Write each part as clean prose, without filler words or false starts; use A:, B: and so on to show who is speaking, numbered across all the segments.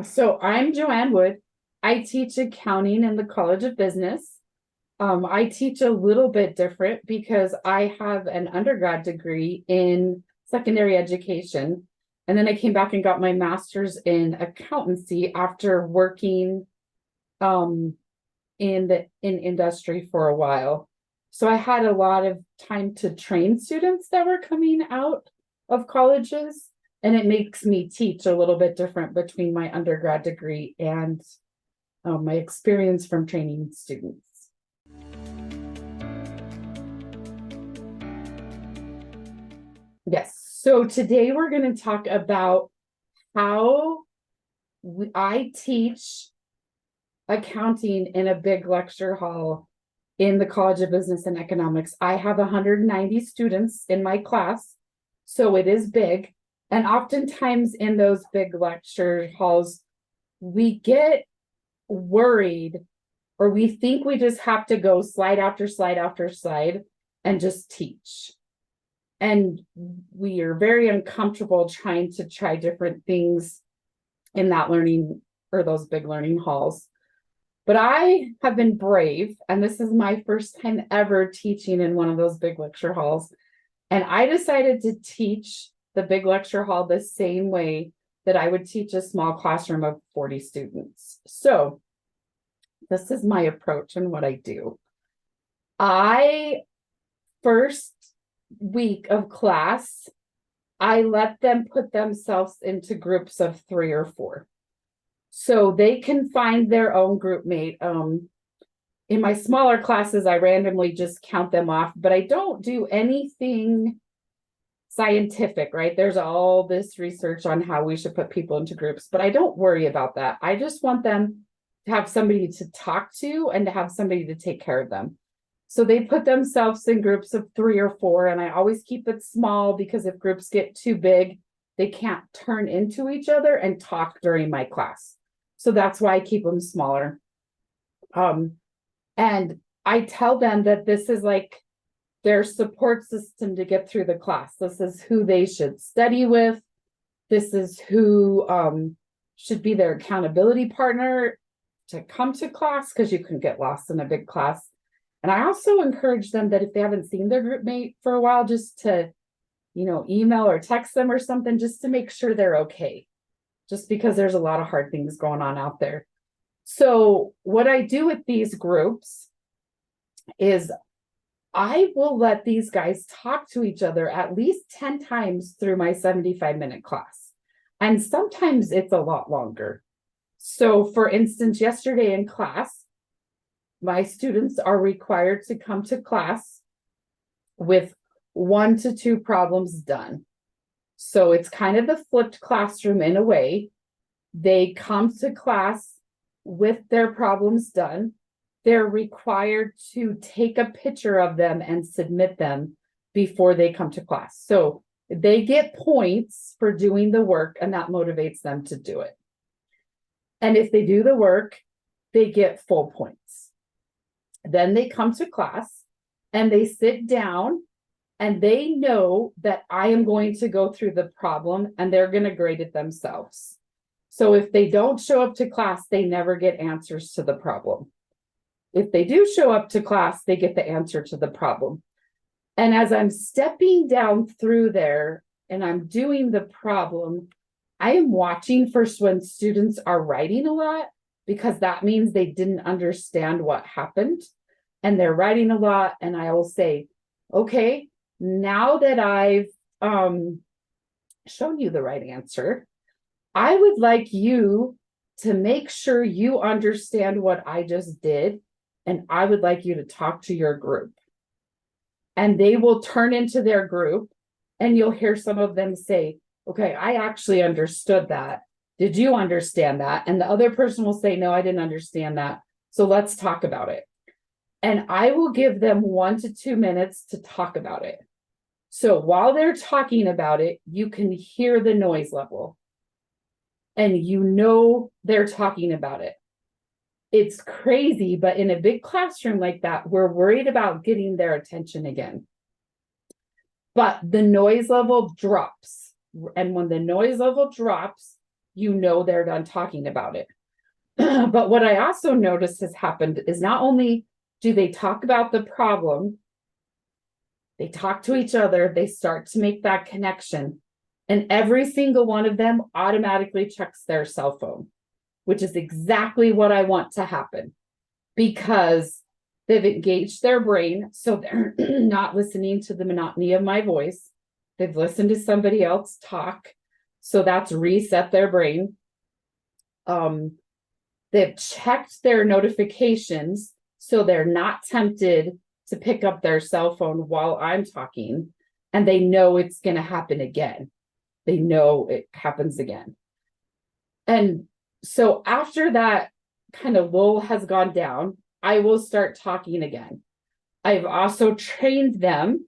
A: So I'm JoAnn Wood. I teach accounting in the College of Business. I teach a little bit different because I have an undergrad degree in secondary education. And then I came back and got my master's in accountancy after working um, in industry for a while. So I had a lot of time to train students that were coming out of colleges, and it makes me teach a little bit different between my undergrad degree and my experience from training students. Yes, so today we're going to talk about how I teach accounting in a big lecture hall in the College of Business and Economics. I have 190 students in my class, so it is big. And oftentimes in those big lecture halls, we get worried, or we think we just have to go slide after slide after slide and just teach. And we are very uncomfortable trying to try different things in that learning or those big learning halls. But I have been brave, and this is my first time ever teaching in one of those big lecture halls. And I decided to teach the big lecture hall the same way that I would teach a small classroom of 40 students. So this is my approach and what I do. First week of class, I let them put themselves into groups of 3 or 4. So they can find their own group mate. In my smaller classes, I randomly just count them off, but I don't do anything scientific, right? There's all this research on how we should put people into groups, but I don't worry about that. I just want them to have somebody to talk to and to have somebody to take care of them. So they put themselves in groups of 3 or 4, and I always keep it small because if groups get too big, they can't turn into each other and talk during my class. So that's why I keep them smaller. And I tell them that this is like their support system to get through the class. This is who they should study with. This is who should be their accountability partner to come to class, because you can get lost in a big class. And I also encourage them that if they haven't seen their group mate for a while, just to, email or text them or something, just to make sure they're okay. Just because there's a lot of hard things going on out there. So what I do with these groups is I will let these guys talk to each other at least 10 times through my 75-minute class. And sometimes it's a lot longer. So for instance, yesterday in class, my students are required to come to class with 1 to 2 problems done. So it's kind of the flipped classroom in a way. They come to class with their problems done. They're required to take a picture of them and submit them before they come to class. So they get points for doing the work, and that motivates them to do it. And if they do the work, they get full points. Then they come to class and they sit down, and they know that I am going to go through the problem and they're going to grade it themselves. So if they don't show up to class, they never get answers to the problem. If they do show up to class, they get the answer to the problem. And as I'm stepping down through there and I'm doing the problem, I am watching first when students are writing a lot, because that means they didn't understand what happened and they're writing a lot. And I will say, okay, now that I've shown you the right answer, I would like you to make sure you understand what I just did, and I would like you to talk to your group. And they will turn into their group, and you'll hear some of them say, okay, I actually understood that. Did you understand that? And the other person will say, no, I didn't understand that. So let's talk about it. And I will give them 1 to 2 minutes to talk about it. So while they're talking about it, you can hear the noise level. And they're talking about it. It's crazy, but in a big classroom like that, we're worried about getting their attention again. But the noise level drops. And when the noise level drops, you know they're done talking about it. But what I also noticed has happened is not only do they talk about the problem, they talk to each other, they start to make that connection, and every single one of them automatically checks their cell phone, which is exactly what I want to happen, because they've engaged their brain, so they're not listening to the monotony of my voice. They've listened to somebody else talk, so that's reset their brain. They've checked their notifications, so they're not tempted to pick up their cell phone while I'm talking, and they know it's going to happen again. They know it happens again. And so after that kind of lull has gone down, I will start talking again. I've also trained them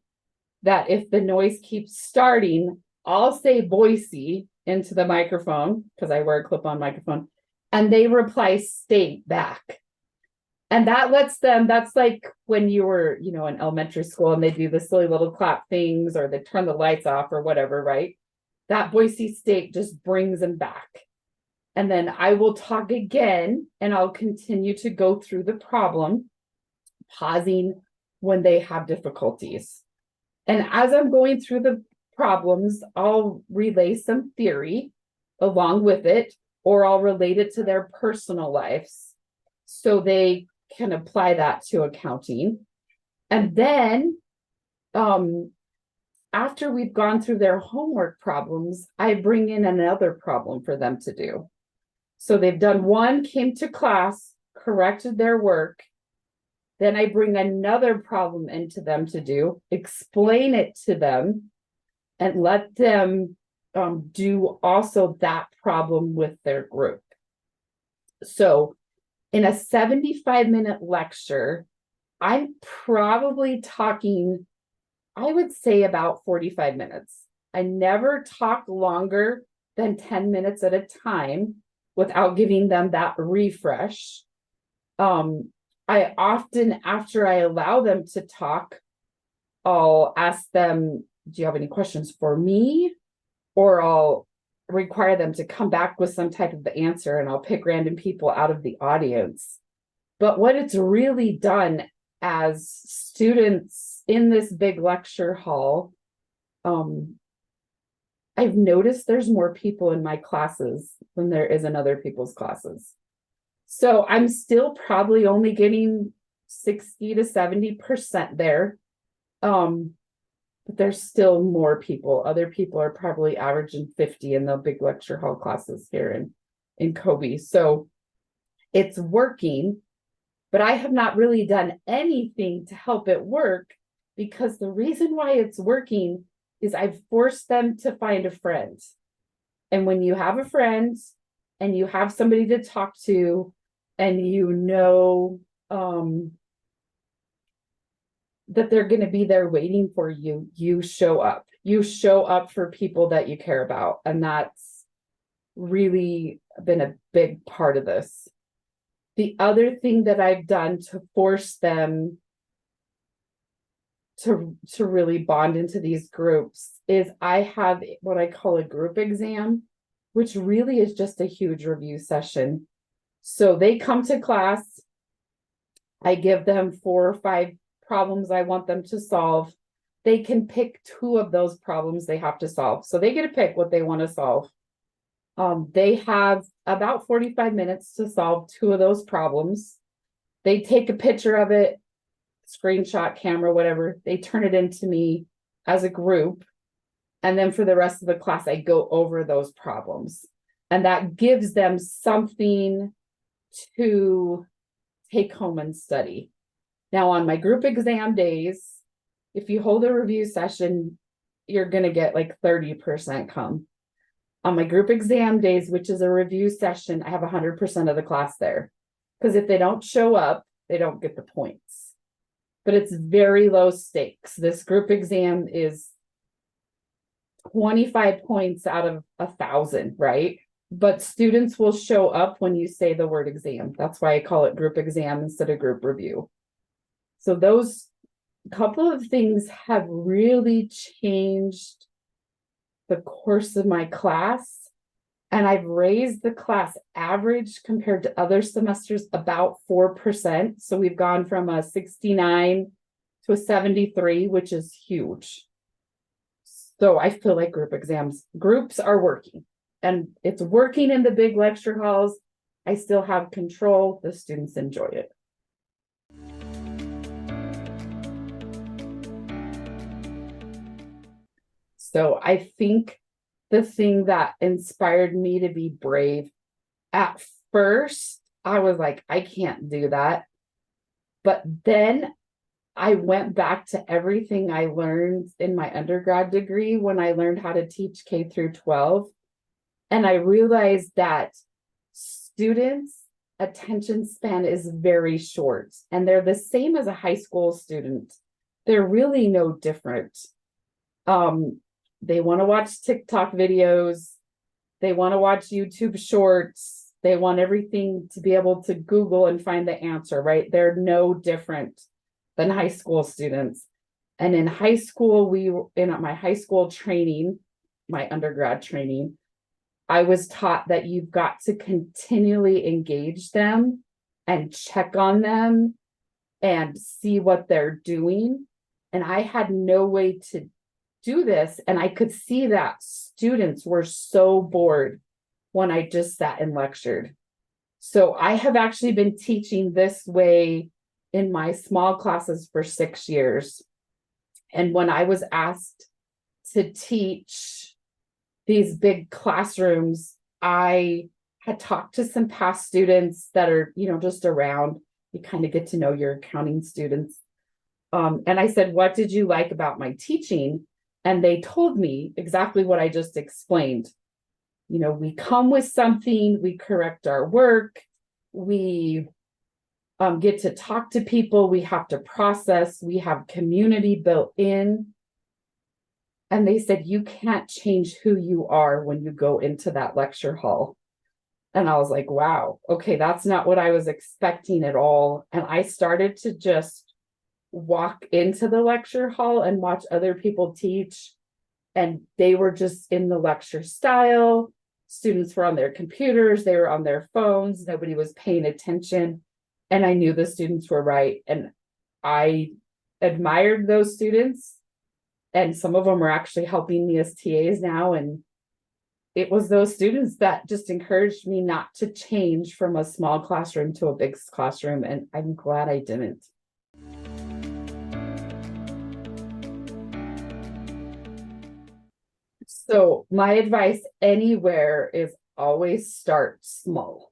A: that if the noise keeps starting, I'll say Boise into the microphone, because I wear a clip-on microphone, and they reply state back. And that lets them, that's like when you were, in elementary school and they do the silly little clap things, or they turn the lights off or whatever, right? That Boise state just brings them back. And then I will talk again, and I'll continue to go through the problem, pausing when they have difficulties. And as I'm going through the problems, I'll relay some theory along with it, or I'll relate it to their personal lives so they can apply that to accounting. And then after we've gone through their homework problems, I bring in another problem for them to do. So they've done one, came to class, corrected their work. Then I bring another problem into them to do, explain it to them, and let them do also that problem with their group. So in a 75-minute lecture, I'm probably talking, I would say, about 45 minutes. I never talk longer than 10 minutes at a time without giving them that refresh. I often, after I allow them to talk, I'll ask them, do you have any questions for me? Or I'll require them to come back with some type of answer, and I'll pick random people out of the audience. But what it's really done as students in this big lecture hall, I've noticed there's more people in my classes than there is in other people's classes. So I'm still probably only getting 60 to 70% there. But there's still more people. Other people are probably averaging 50 in the big lecture hall classes here in Kobe. So it's working, but I have not really done anything to help it work, because the reason why it's working is I've forced them to find a friend. And when you have a friend and you have somebody to talk to, and that they're going to be there waiting for you, you show up. You show up for people that you care about. And that's really been a big part of this. The other thing that I've done to force them to really bond into these groups is I have what I call a group exam, which really is just a huge review session. So they come to class, I give them 4 or 5 problems I want them to solve. They can pick 2 of those problems they have to solve. So they get to pick what they want to solve. They have about 45 minutes to solve 2 of those problems. They take a picture of it, screenshot, camera, whatever. They turn it into me as a group. And then for the rest of the class, I go over those problems. And that gives them something to take home and study. Now, on my group exam days, if you hold a review session, you're going to get like 30% come. On my group exam days, which is a review session, I have 100% of the class there. Because if they don't show up, they don't get the points. But it's very low stakes. This group exam is 25 points out of 1,000, right? But students will show up when you say the word exam. That's why I call it group exam instead of group review. So those couple of things have really changed the course of my class. And I've raised the class average compared to other semesters about 4%. So we've gone from a 69 to a 73, which is huge. So I feel like groups are working, and it's working in the big lecture halls. I still have control. The students enjoy it. So I think the thing that inspired me to be brave, at first, I was like, I can't do that. But then I went back to everything I learned in my undergrad degree when I learned how to teach K through 12. And I realized that students' attention span is very short, and they're the same as a high school student. They're really no different. They want to watch TikTok videos. They want to watch YouTube shorts. They want everything to be able to Google and find the answer, right? They're no different than high school students. And in high school, in my high school training, my undergrad training, I was taught that you've got to continually engage them and check on them and see what they're doing. And I had no way to do this. And I could see that students were so bored when I just sat and lectured. So I have actually been teaching this way in my small classes for 6 years. And when I was asked to teach these big classrooms, I had talked to some past students that are, just around. You kind of get to know your accounting students. And I said, what did you like about my teaching? And they told me exactly what I just explained. We come with something, we correct our work, we get to talk to people, we have to process, we have community built in. And they said, you can't change who you are when you go into that lecture hall. And I was like, wow, okay, that's not what I was expecting at all. And I started to just walk into the lecture hall and watch other people teach. And they were just in the lecture style. Students were on their computers, they were on their phones, nobody was paying attention. And I knew the students were right. And I admired those students. And some of them are actually helping me as TAs now. And it was those students that just encouraged me not to change from a small classroom to a big classroom. And I'm glad I didn't. So my advice anywhere is always start small.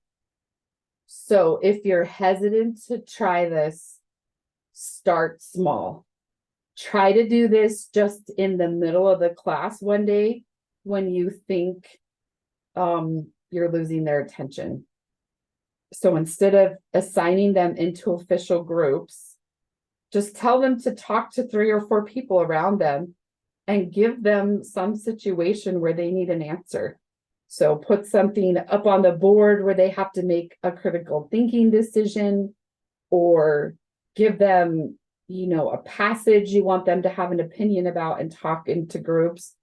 A: So if you're hesitant to try this, start small. Try to do this just in the middle of the class one day when you think you're losing their attention. So instead of assigning them into official groups, just tell them to talk to 3 or 4 people around them and give them some situation where they need an answer. So put something up on the board where they have to make a critical thinking decision, or give them, a passage you want them to have an opinion about and talk into groups.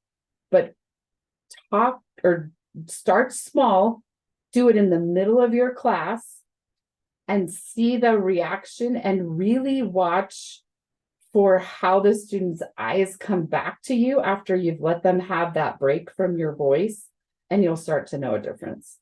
A: But talk or start small, do it in the middle of your class and see the reaction, and really watch for how the students' eyes come back to you after you've let them have that break from your voice, and you'll start to know a difference.